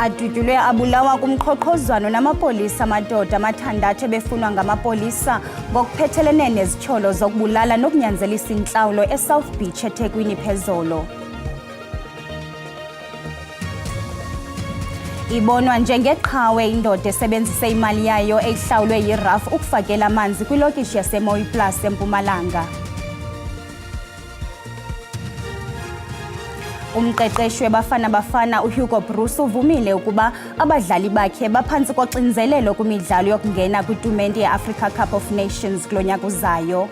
adutyulwe abulawa kumqhoqhozwano namapolisa amadoda amathandathu ebefunwa ngamapolisa ngokuphethelene nezityholo zokubulala nokunyanzelisa intlawulo eSouth Beach eThekwini phezolo. Ibonwa njengeqhawe indoda esebenzise imali yayo eyihlawulwe yiRAF ukufakela amanzi kwilokishi yaseMooiplaas eMpumalanga. Umqeqeshi weBafana Bafana uHugo Broos uvumile ukuba abadlali bakhe baphantsi koxinzelelo kwimidlalo yokungena kwitumente yeAfrica Cup of Nations kulo nyaka uzayo.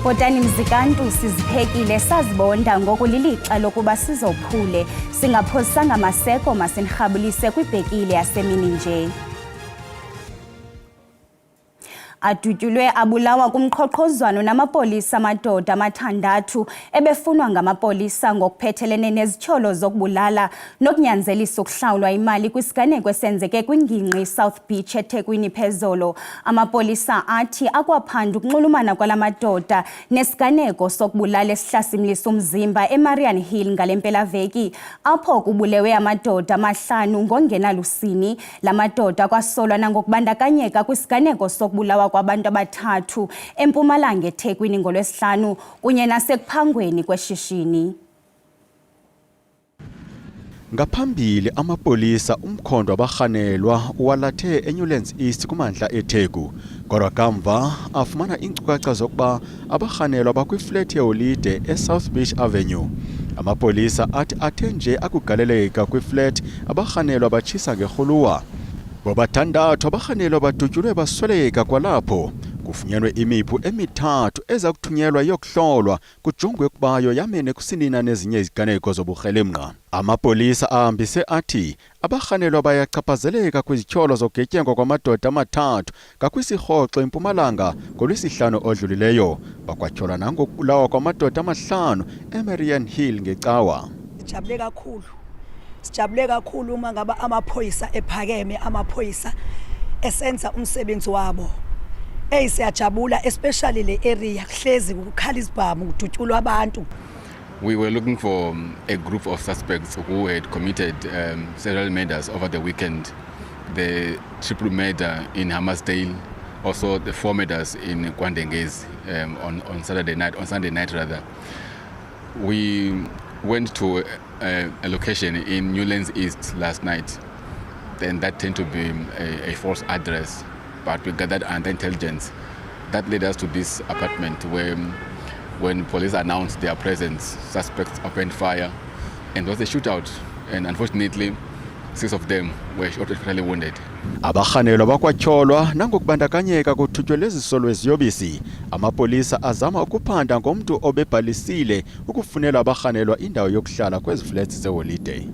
Bhotani Mzikantu, siziphekile sazibonda ngoku lilixa lokuba sizophule singaphosanga maseko masinirhabulise kwibhekile yasemini nje. Adutyulwe abulawa kumqhoqhozwano namapolisa amadoda amathandathu ebefunwa ngamapolisa ngokuphethelene nezityholo zokubulala nokunyanzelisa ukuhlawulwa imali kwisiganeko esenzeke kwingingqi South Beach eThekwini phezolo. Amapolisa athi akwaphanda ukunxulumana kwala madoda nesiganeko sokubulala esihlasimlisa umzimba eMarian Hill ngale mpelaveki, apho kubulewe amadoda amahlanu ngongenalusini. La madoda kwasolwa nangokubandakanyeka kwisiganeko sokubulawa kwabantu abathathu eMpumalanga eThekwini ngoLwesihlanu kunye nasekuphangweni kweshishini. Ngaphambili amapolisa umkhondo abarhanelwa walathe eNewlands East kumandla eTheku, kodwa kamva afumana iinkcukacha zokuba abarhanelwa bakwiflat yeholide eSouth Beach Avenue. Amapolisa athi athe nje akugaleleka kwiflat abarhanelwa batshisa ngerhuluwa. Bobathandathu abarhanelwa badutyulwe basweleka kwalapho. Kufunyenwe imiphu emithathu eza kuthunyelwa yokuhlolwa kujongwe ukubayo yamene kusinina nezinye iziganeko zoburhelemnqa. Amapolisa ahambise athi abarhanelwa bayachaphazeleka kwizityholo zogetyengo kwamadoda amathathu ngakwisirhoxo eMpumalanga ngoLwesihlanu odlulileyo. Bakwatyholwa nangokubulawa kwamadoda amahlanu eMarian Hill ngecawa. Sijabule kakhulu uma ngaba amaphoyisa ephakeme, amaphoyisa esenza umsebenzi wabo. Siyajabula especially le area kuhlezi kukhala isibhamu kudutyulwa abantu. We were looking for a group of suspects who had committed several murders over the weekend. The triple murder in Hammersdale, also the 4 murders in Kwandengezi on Sunday night rather. We went to a location in Newlands East last night. Then that turned to be a false address, but we gathered under intelligence. That led us to this apartment where when police announced their presence, suspects opened fire and there was a shootout, and unfortunately 6 of them were shot and fatally wounded. Abarhanelwa bakwatyholwa nangokubandakanyeka kuthutyelwe ezisolo eziyobisi. Amapolisa azama ukuphanda ngomntu obebhalisile ukufunela abarhanelwa indawo yokuhlala kwezi flats zeholide.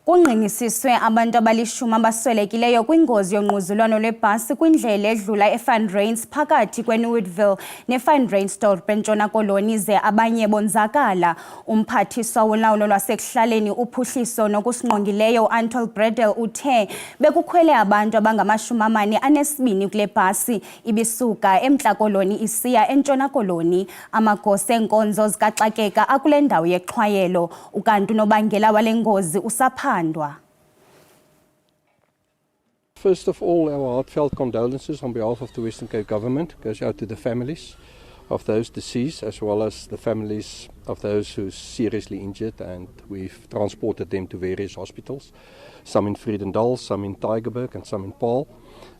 Kungqinisiswe abantu abalishumi abaswelekileyo kwingozi yongquzulwano lwebhasi kwindlela edlula eFan Rains phakathi kweNewwoodville neFan Rainsdorp eNtshona Koloni ze abanye bonzakala. Umphathiswa wolawulo lwasekuhlaleni uphuhliso nokusingqongileyo uAntle Bredel uthe bekukhwele abantu abangama-42 kule bhasi ibisuka eMntla Koloni isiya eNtshona Koloni. Amagosa enkonzo zikaxakeka akule ndawo yexhwayelo, ukanti unobangela wale ngozi usapha. First of all, our heartfelt condolences on behalf of the Western Cape government goes out to the families of those deceased as well as the families of those who are seriously injured, and we've transported them to various hospitals, some in Vredendal, some in Tygerberg and some in Paarl,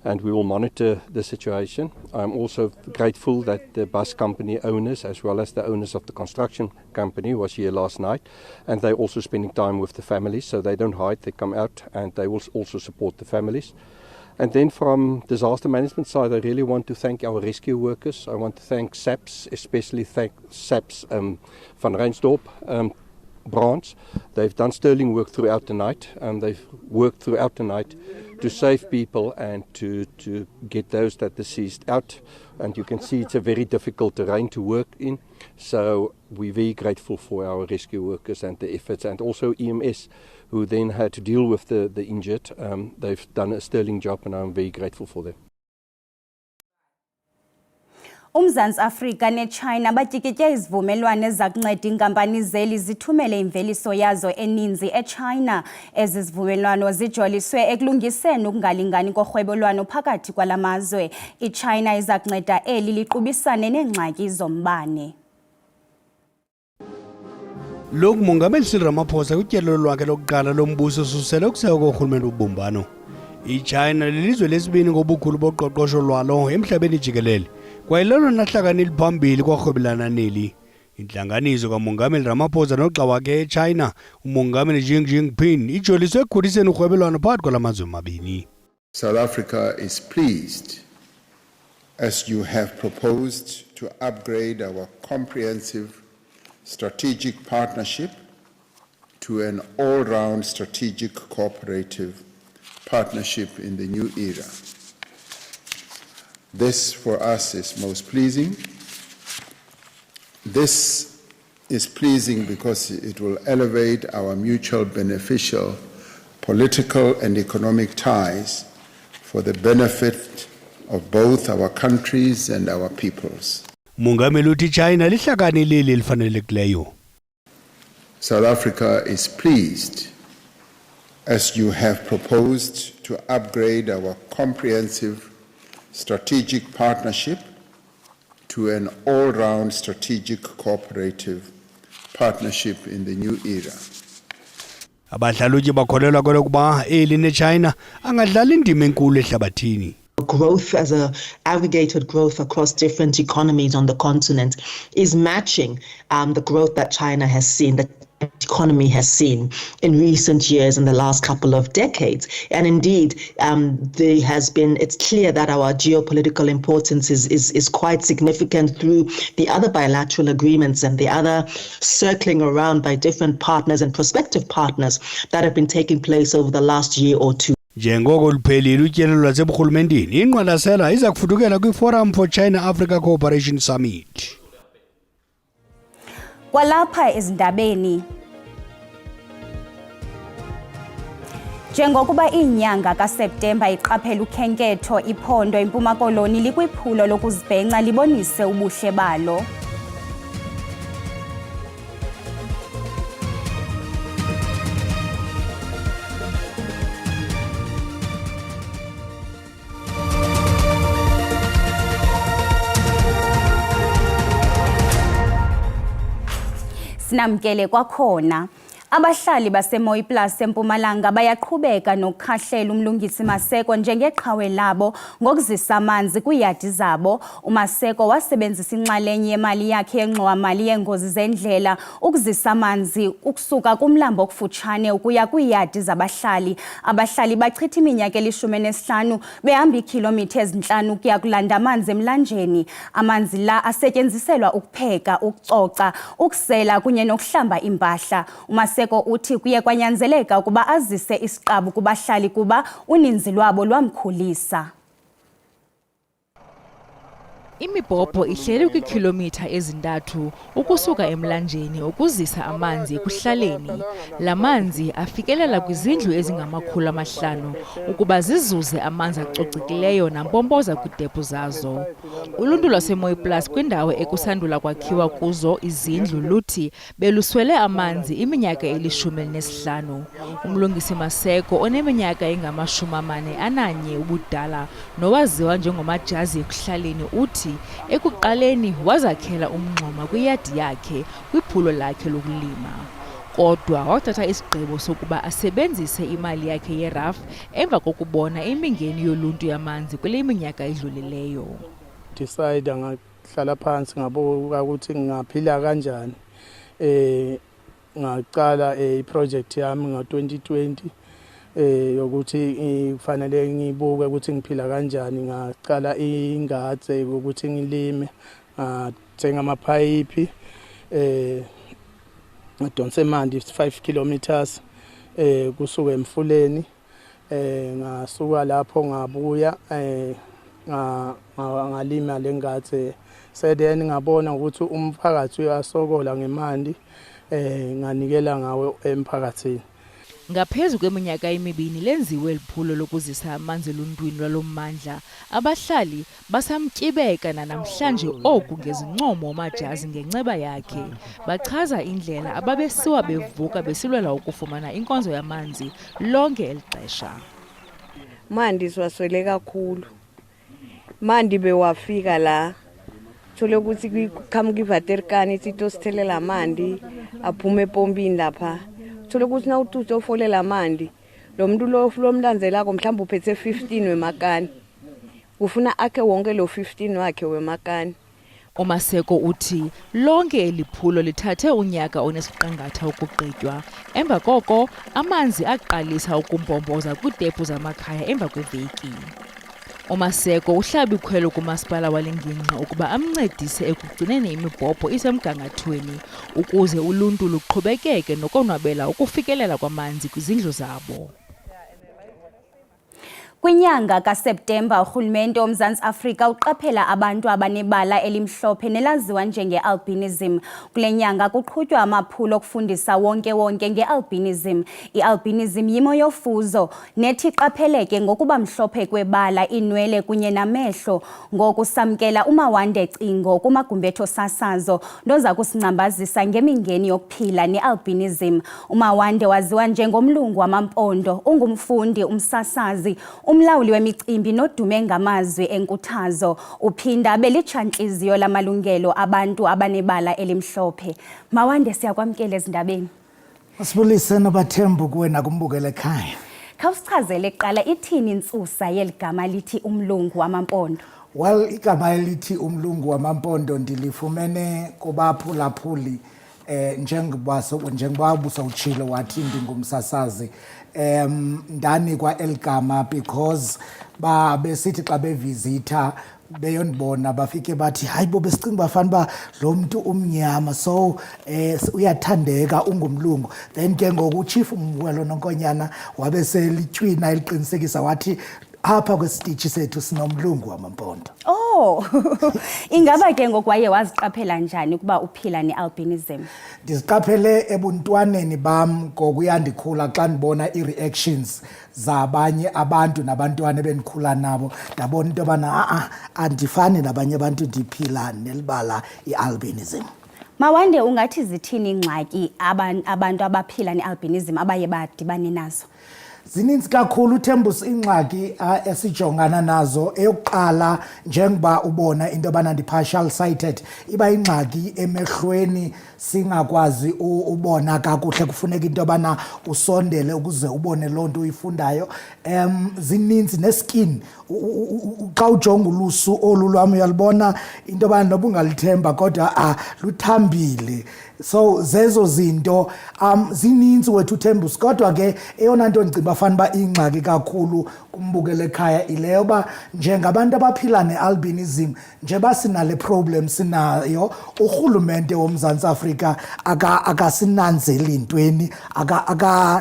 and we will monitor the situation. I'm also grateful that the bus company owners as well as the owners of the construction company was here last night, and they're also spending time with the families, so they don't hide, they come out and they will also support the families. And then from disaster management side, I really want to thank our rescue workers. I want to thank SAPS, especially thank SAPS Van Reinsdorp branch. They've done sterling work throughout the night, and they've worked throughout the night to save people and to get those that deceased out. And you can see it's a very difficult terrain to work in. So we're very grateful for our rescue workers and the efforts, and also EMS, who then had to deal with the injured. They've done a sterling job, and I'm very grateful for them. UMzantsi Afrika neChina batyikitye izivumelwano ezakunceda iinkampani zeli zithumele imveliso yazo eninzi eChina. Ezi zivumelwano zijoliswe ekulungiseni ukungalingani korhwebelwano phakathi kwala mazwe. IChina iza kunceda eli liqubisane neengxaki zombane. Lo Mongameli Cyril Ramaphosa kutyelelo lwakhe lokuqala lombuso susele ukusekwa korhulumente ubumbano. IChina lilizwe lesibini ngobukhulu boqoqosho lwalo emhlabeni jikelele. Kwayilolona hlakani liphambili korhwebelana neli. Intlanganiso kaMongameli Ramaphosa noxa wakhe eChina, uMongameli Xi Jinping ijoliswe ekukhuliseni urhwebelwano phakathi kwala mazwe mabini. South Africa is pleased as you have proposed to upgrade our comprehensive strategic partnership to an all-round strategic cooperative partnership in the new era. This for us is most pleasing. This is pleasing because it will elevate our mutual beneficial political and economic ties for the benefit of both our countries and our peoples. Mongameli uthi China lihlakani leli lifanelekileyo. South Africa is pleased as you have proposed to upgrade our comprehensive strategic partnership to an all-round strategic cooperative partnership in the new era. Abahlalutyi bakholelwa kwelokuba eli neChina angadlala indima enkulu ehlabathini. Growth as a aggregated growth across different economies on the continent is matching the growth that China has seen, that the economy has seen in recent years in the last couple of decades. And indeed, it's clear that our geopolitical importance is quite significant through the other bilateral agreements and the other circling around by different partners and prospective partners that have been taking place over the last year or two. Njengoko luphelile utyelelo lwaseburhulumenteni, ingqwalasela iza kufudukela kwiForum for China-Africa Cooperation Summit. Kwalapha ezindabeni, njengokuba inyanga kaSeptemba iqaphela ukhenketho, iphondo eMpuma Koloni likwiphulo lokuzibhenca libonise ubuhle balo. Sinamkele kwakhona. Abahlali baseMooiplaas eMpumalanga bayaqhubeka nokukhahlela umlungisi Maseko njengeqhawe labo ngokuzisa amanzi kwiiyadi zabo. uMaseko wasebenzisa inxalenye yemali yakhe yengxowa-mali yeengozi zendlela ukuzisa amanzi ukusuka kumlambo okufutshane ukuya kwiiyadi zabahlali. Abahlali bachitha iminyaka 15 behamba iikhilomitha ezintlanu ukuya kulanda amanzi emlanjeni. Amanzi la asetyenziselwa ukupheka, ukucoca, ukusela kunye nokuhlamba impahla. uMaseko uthi kuye kwanyanzeleka ukuba azise isiqabu kubahlali kuba uninzi lwabo lwamkhulisa. Imibhobho ihleli kwiikhilomitha ezintathu ukusuka emlanjeni ukuzisa amanzi ekuhlaleni. La manzi afikelela kwizindlu ezingama-500 ukuba zizuze amanzi acocekileyo nampompoza kwiidephu zazo. Uluntu lwaseMooiplaas kwindawo ekusandula kwakhiwa kuzo izindlu luthi beluswele amanzi iminyaka 15. Umlungisi Maseko oneminyaka engama-41 ubudala nowaziwa njengomajazi ekuhlaleni uthi ekuqaleni wazakhela umngxuma kwiyadi yakhe kwiphulo lakhe lokulima. Kodwa wathatha isigqibo sokuba asebenzise imali yakhe yeRAF emva kokubona imingeni yoluntu yamanzi kule minyaka edlulileyo. Decide ngahlala phansi ngabuka ukuthi ngingaphila kanjani. Ngaqala iproject yami ngo-2020 yokuthi kufanele ngibuke ukuthi ngiphila kanjani. Ngaqala ingadi ukuthi ngilime, ngathenga amaphayiphi ngidonse mandi 5 kilometers kusuka emfuleni. Ngasuka lapho ngabuya ngalima lengadi. Then ngabona ukuthi umphakathi uyasokola ngemandi, nganikela ngawe emphakathini. Ngaphezu kweminyaka emibini lenziwe liphulo lokuzisa amanzi eluntwini lwalo mmandla, abahlali basamtyibeka nanamhlanje oku ngezincomo uMajazi ngenceba yakhe. Bachaza indlela ababesiwa bevuka besilwela ukufumana inkonzo yamanzi lonke eli xesha. Mandi siwaswele kakhulu. Mandi bewafika la. Thole ukuthi kuqhamuka ivaterikani ithi sithelelela mandi aphume epompini lapha. Thole ukuthi na utuzo ofolela mandi lo muntu lo mlanzelako mhlawumbe uphethe 15 wemakani ufuna akhe wonke lo 15 wakhe wemakani. Umaseko uthi lonke eliphulo lithathe unyaka onesiqingatha ukugqitywa. Emva koko amanzi aqalisa ukumbomboza kwiidephu zamakhaya emva kweveki. Umaseko uhlaba ikhwelo kumasipala walengingqi ukuba amncedise ekugcineni imibhobho isemgangathweni ukuze uluntu luqhubekeke nokonwabela ukufikelela kwamanzi kwizindlu zabo. Kwinyanga kaSeptemba urhulumente woMzantsi Afrika uqaphela abantu abanebala elimhlophe nelaziwa njenge-albinism. Kule nyanga kuqhutywa amaphulo okufundisa wonke nge-albinism. I-albinism yimo yofuzo nethi iqapheleke ngokuba mhlophe kwebala, inwele kunye namehlo. Ngoku samkela uMawande Cingo kumagumbetho sasazo noza kusingcambazisa ngemingeni yokuphila ne-albinism. uMawande waziwa njengomlungu wamampondo, ungumfundi, umsasazi, umlawuli wemicimbi nodume ngamazwi enkuthazo. Uphinda belitshantliziyo lamalungelo abantu abanebala elimhlophe. Mawande, siyakwamkela ezindabeni. Asibulise nobathembu kuwe nakumbukele ekhaya. Khawusichazele kuqala ithini intsusa yeligama lithi umlungu wamampondo? Well, igama elithi umlungu wamampondo ndilifumene kubaphulaphuli njengoba busawutshilo wathi ndingumsasazi. Ndanikwa eligama because besithi xa bevisita beyondibona bafike bathi hayi bo besicinga bafanele lo muntu umnyama so uyathandeka ungumlungu. Then ke ngoku chief Mbuelo Nonkonyana wabe selitywina eliqinisekisa wathi apha kwesitishi sethu sinomlungu wamampondo. Oh, ingaba ke ngokwaye waziqaphela njani ukuba uphila ne-albinism? Ndiziqaphele ebuntwaneni bam ngokuyandikhula xa ndibona i-reactions zabanye abantu nabantwana ebendikhula nabo, ndabona into yobana andifani nabanye abantu ndiphila nelibala i-albinism. Mawande, ungathi zithini ingxaki abantu abaphila ne-albinism abaye badibane nazo? Zininzi kakhulu Thembus ingxaki esijongana nazo. Eyokuqala njengoba ubona into yobana ndi-partial sighted, iba ingxaki emehlweni singakwazi ubona kakuhle, kufuneka into yobana usondele ukuze ubone loo nto uyifundayo. Zininzi neskin, xa ujonga ulusu olu lwam uyalibona into yobana noba ungalithemba kodwa luthambile. So zezo zinto zininzi wethu Thembus, kodwa ke eyona nto ndicinga bafana uba ingxaki kakhulu kumbukele ekhaya ileyo yoba njengabantu abaphila ne-albinism njeba sinale problem sinayo, urhulumente woMzantsi Afrika akasinanzeli ntweni,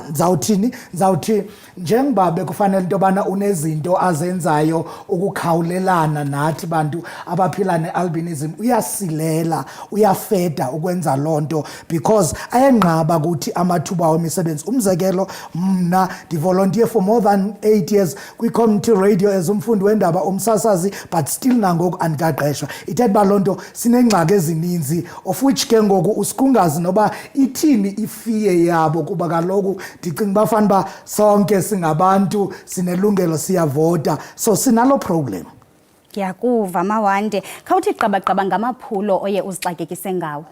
ndizawuthi njengoba bekufanele into yobana unezinto azenzayo ukukhawulelana nathi bantu abaphila ne-albinism, uyasilela, uyafeda ukwenza loo nto because ayenqaba ukuthi amathuba wemisebenzi. Umzekelo, mna ndivolontiye for more than 8 years kwi-community radio as umfundi wendaba, umsasazi, but still nangoku andikaqeshwa. Ithetha uba loo nto sinengxaki ezininzi of which ke ngoku usikungazi noba ithini ifiye yabo, kuba kaloku ndicinga uba fanele uba sonke singabantu sinelungelo siyavota, so sinalo problem. Ngiyakuva Mawande. Khawuthi qabaqaba ngamaphulo oye uzixakekise ngawo.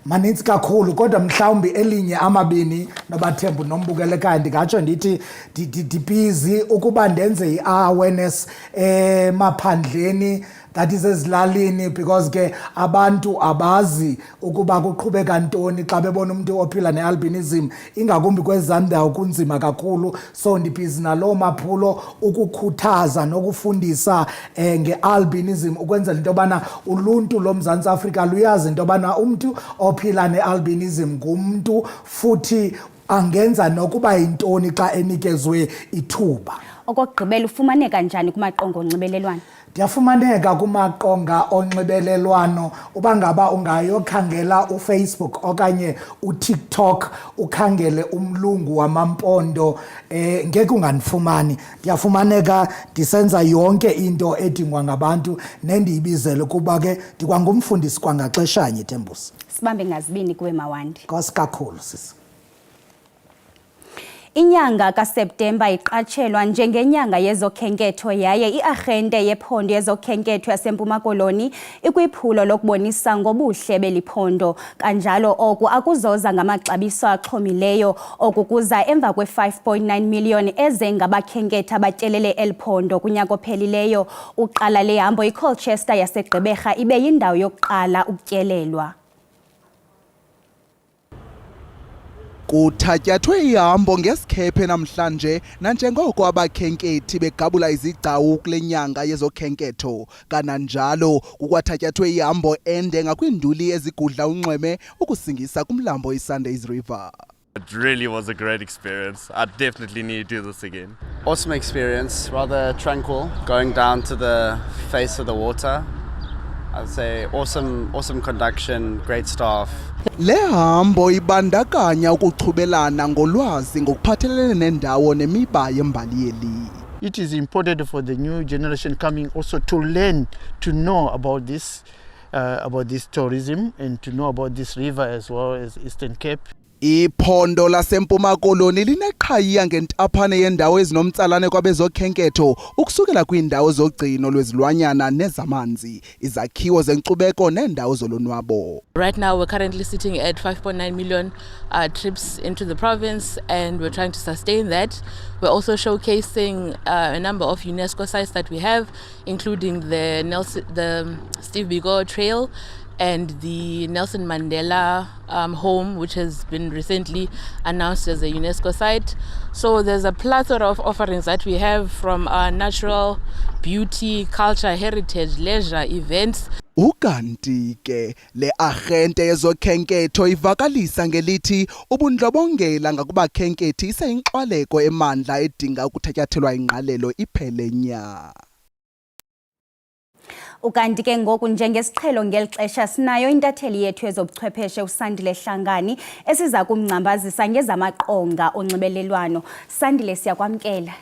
Manintsi kakhulu, kodwa mhlawumbi elinye amabini nobathembu nombukele ekhaya ndingatsho ndithi busy ukuba ndenze i-awareness emaphandleni, that is ezilalini, because ke abantu abazi ukuba kuqhubeka ntoni xa bebona umuntu ophila ne-albinism, ingakumbi kwezaa ndawo kunzima kakhulu. So ndibhizi naloo maphulo ukukhuthaza nokufundisa nge-albinism ukwenzela into yobana uluntu loMzantsi Afrika luyazi into yobana umntu ophila ne-albinism ngumntu futhi angenza nokuba yintoni xa enikezwe ithuba. Okokugqibela ufumaneka njani kumaqonga onxibelelwano? Ndiyafumaneka kumaqonga onxibelelwano uba ngaba ungayokhangela uFacebook okanye uTikTok ukhangele umlungu wamampondo ngeke unganifumani. Ndiyafumaneka ndisenza yonke into edingwa ngabantu nendiyibizele kuba ke ndikwangumfundisi kwangaxeshanye Thembusi. Sibambe ngazibini kuwe Mawandi. Nkosi kakhulu sisi. Inyanga kaSeptemba iqatshelwa njengenyanga yezokhenketho yaye iarhente yephondo yezokhenketho yaseMpuma Koloni ikwiphulo lokubonisa ngobuhle beliphondo. Kanjalo oku akuzoza ngamaxabiso axhomileyo okukuza emva kwe5.9 million eze ngabakhenketha abatyelele eliphondo kunyaka ophelileyo. Uqala lehambo iColchester yaseGqeberha ibe yindawo yokuqala ukutyelelwa. Kuthatyathwe ihambo ngesikhephe namhlanje nanjengoko abakhenkethi begabula izigcawu kule nyanga yezokhenketho. Kananjalo kukwathatyathwe ihambo ende ngakwinduli ezigudla unxweme ukusingisa kumlambo iSundays River. It really was a great experience. I definitely need to do this again. Awesome experience, rather tranquil, going down to the face of the water. I'd say awesome conduction, great staff. Le hambo ibandakanya ukuchubelana ngolwazi ngokuphathelene nendawo nemiba yembali yeli. It is important for the new generation coming also to learn, to know about this tourism and to know about this river as well as Eastern Cape. Iphondo laseMpuma Koloni lineqhayiya ngentaphane yendawo ezinomtsalane kwabezokhenketho ukusukela kwiindawo zogcino lwezilwanyana nezamanzi, izakhiwo zenkcubeko nendawo zolonwabo. Right now we're currently sitting at 5.9 million trips into the province and we're trying to sustain that. We're also showcasing a number of UNESCO sites that we have, including the Steve Biko Trail and the Nelson Mandela home, which has been recently announced as a UNESCO site. So there's a plethora of offerings that we have from our natural beauty, culture, heritage, leisure, events. Ukanti ke le agente yezokhenketho ivakalisa ngelithi ubundlobongela ngakubakhenkethi iseyinxwaleko emandla edinga ukuthatyathelwa ingqalelo iphele nya. Ukanti ke ngoku njengesiqhelo ngelixesha sinayo intatheli yethu yezobuchwepheshe uSandile Hlangani esiza kumngcambazisa ngezamaqonga onxibelelwano. Sandile, siyakwamkela.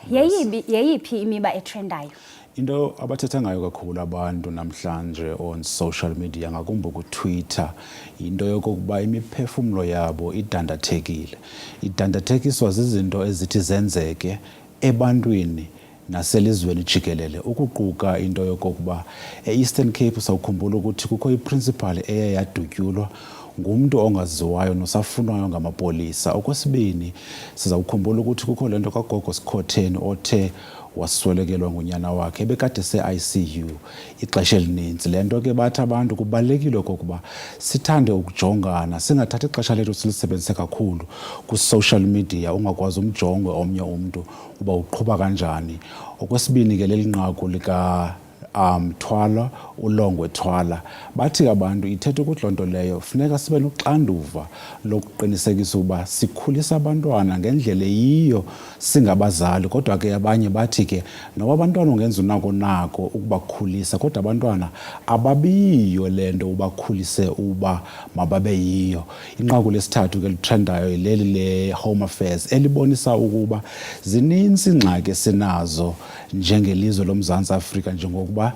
Yeyiphi imiba etrendayo? Into abathetha ngayo kakhulu abantu namhlanje on social media ngakumbi ku-Twitter into yokokuba imiphefumlo yabo idandathekile. Idandathekiswa zizinto ezithi zenzeke ebantwini naselizweni jikelele, ukuquka into yokokuba eEastern Cape sawukhumbula ukuthi kukho iprincipal eye yadutyulwa ngumuntu ongaziwayo nosafunwayo ngamapolisa. Okwesibini sizawukhumbula ukuthi kukho lento kaGogo Sikhotheni othe waswelekelwa ngunyana wakhe ebekade se-ICU ixesha elininzi. Lento ke bathi abantu kubalekile okokuba sithande ukujongana, singathathi ixesha lethu silisebenzise kakhulu ku-social media, ungakwazi umjonge omnye umuntu uba uqhuba kanjani. Okwesibini ke leli nqaku lika Thwala uLongwe Thwala bathi abantu ithethe ukuthi lonto leyo funeka sibe noxanduva lokuqinisekisa uba sikhulisa abantwana ngendlela eyiyo singabazali. Kodwa ke abanye bathi ke noba abantwana ungenza unako ukubakhulisa kodwa abantwana ababiyo lento ubakhulise uba mababe yiyo. Inqaku lesithathu ke litrendayo leli le Home Affairs elibonisa ukuba zininzi ingxaki sinazo njengelizwe loMzantsi Afrika njengokuba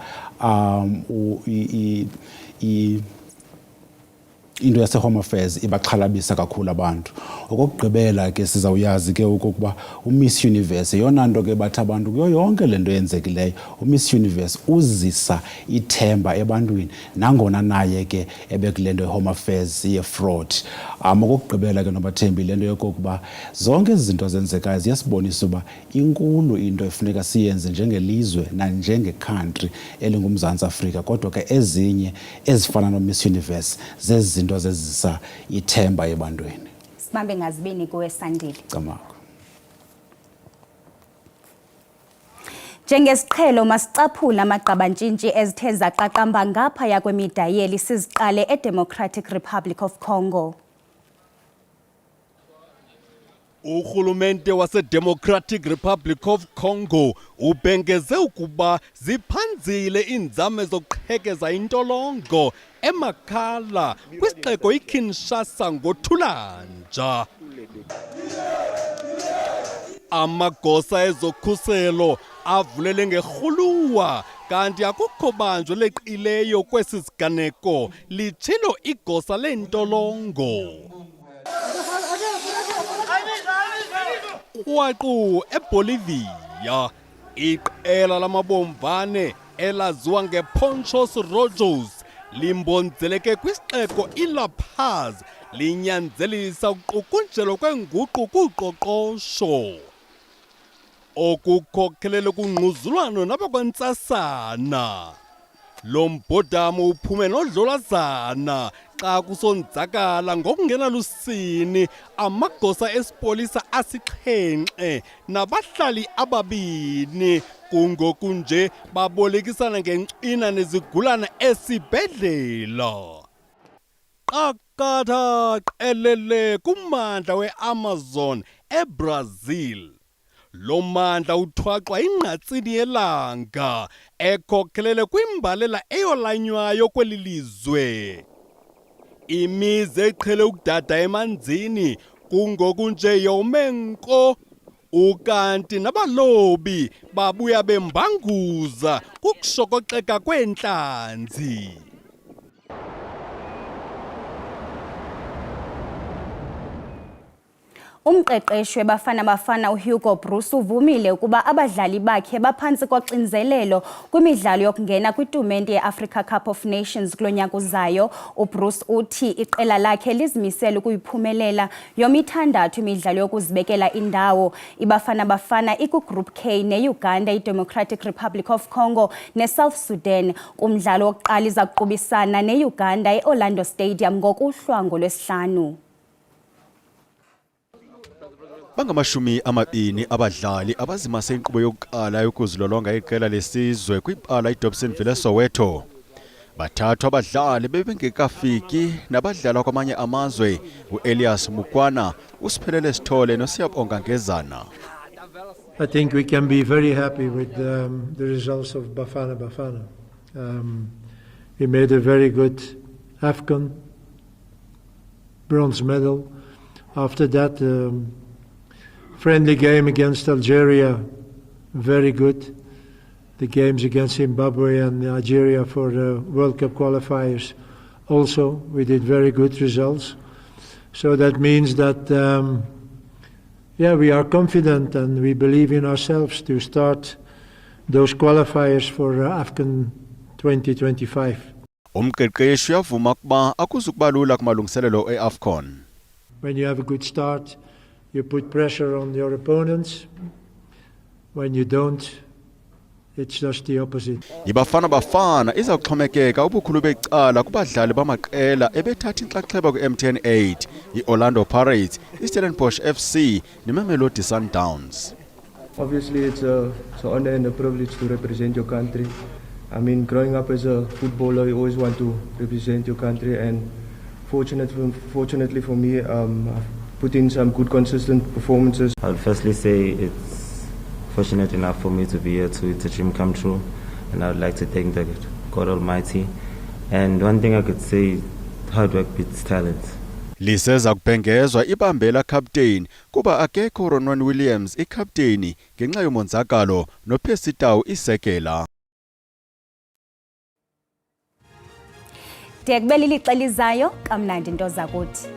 into yase-Home Affairs ibaxhalabisa kakhulu abantu. Okokugqibela ke sizawuyazi ke ukuba uMiss Universe yona nto ke bathi abantu kuyo yonke lento yenzekileyo uMiss Universe uzisa ithemba ebantwini nangona naye ke ebekulento ye-Home Affairs ye-fraud. Okokugqibela ke nobathembi lento yokokuba zonke izinto zenzekayo ziyasibonisa uba inkulu into efuneka siyenze njengelizwe nanjenge-country elingumzantsi Afrika. Kodwa ke ezinye ezifana no-Miss Universe zezinto zezisa ithemba ebantwini. Sibambe ngazibini kuwe Sandile. Camako. Njengesiqhelo masicaphula amagqabantshintshi ezithe zaqaqamba ngaphaya kwemidayeli siziqale eDemocratic Republic of Congo. Urhulumente wase-Democratic Republic of Congo ubhengeze ukuba ziphanzile iinzame zokuqhekeza intolongo eMakala kwisixeko iKinshasa ngoThulanja. Amagosa ezokhuselo avulele ngerhuluwa kanti akukho banjwe leqileyo kwesi siganeko, litshilo igosa leentolongo. Kwaqu eBolivia, iqela lamabomvane elaziwa ngePonchos Rojos limbonzeleke kwisixeko iLa Paz linyanzelisa uqukunjelo kwenguqu kuqoqosho okukhokhelele kungquzulwano nabakwantsasana. Lo mbhodamo uphume nodlolazana xa kusonzakala ngokungenalusini amagosa esipolisa asixhenxe nabahlali ababini kungoku nje babolekisana ngencina nezigulana esibhedlela. Qakatha qelele kummandla weAmazon eBrazil. Lo mandla uthwaxwa ingqatsini yelanga ekhokhelele kwimbalela eyolanywayo kweli lizwe. Imizi eqhele ukudada emanzini kungoku nje yome nko, ukanti nabalobi babuya bembanguza kukushokoxeka kweentlanzi. Umqeqeshi weBafana Bafana uHugo Broos uvumile ukuba abadlali bakhe baphantsi koxinzelelo kwimidlalo yokungena kwitumente yeAfrica Cup of Nations kulo nyaka uzayo. UBroos uthi iqela lakhe lizimisele ukuyiphumelela yomithandathu imidlalo yokuzibekela indawo. iBafana Bafana ikugroup K neUganda, iDemocratic Republic of Congo neSouth Sudan. Kumdlalo wokuqala iza kuqubisana neUganda eOrlando Stadium ngokuhlwa lwesihlanu. Bangamashumi amabini abadlali abazimase inkqubo yokuqala yokuzilolonga iqela lesizwe kwibala iDobsonville eSoweto. Bathathu abadlali bebengekafiki nabadlala kwamanye amazwe uElias Mukwana, uSiphelele Sithole noSiyabonga Ngezana. I think we can be very happy with the results of Bafana Bafana. We made a very good AFCON bronze medal. After that, friendly game against Algeria, very good. The games against Zimbabwe and Nigeria for the World Cup qualifiers, also we did very good results. So that means that, we are confident and we believe in ourselves to start those qualifiers for AFCON 2025. Umqeqeshi uyavuma ukuba akuzukuba lula kumalungiselelo eAFCON. When you have a good start, you put pressure on your opponents. When you don't, it's just the opposite. iBafana Bafana iza kuxhomekeka ubukhulu becala kubadlali bamaqela ebethatha inxaxheba ku-MTN 8, iOrlando Pirates, iStellenbosch FC neMamelodi Sundowns. Obviously, it's an honor and a privilege to represent your country. I mean, growing up as a footballer, you always want to represent your country, and fortunately for me, I've put in some good, consistent performances. I'll firstly say it's fortunate enough for me to be here. It's a dream come true, and I would like to thank the God Almighty. And one thing I could say, hard work beats talent. Liseza kubhengezwa ibambela captain kuba akekho Ronwen Williams icaptain ngenxa yomonzakalo noPercy Tau isekela. Ndiyakubela ilixa lizayo kamnandi into zakuthi.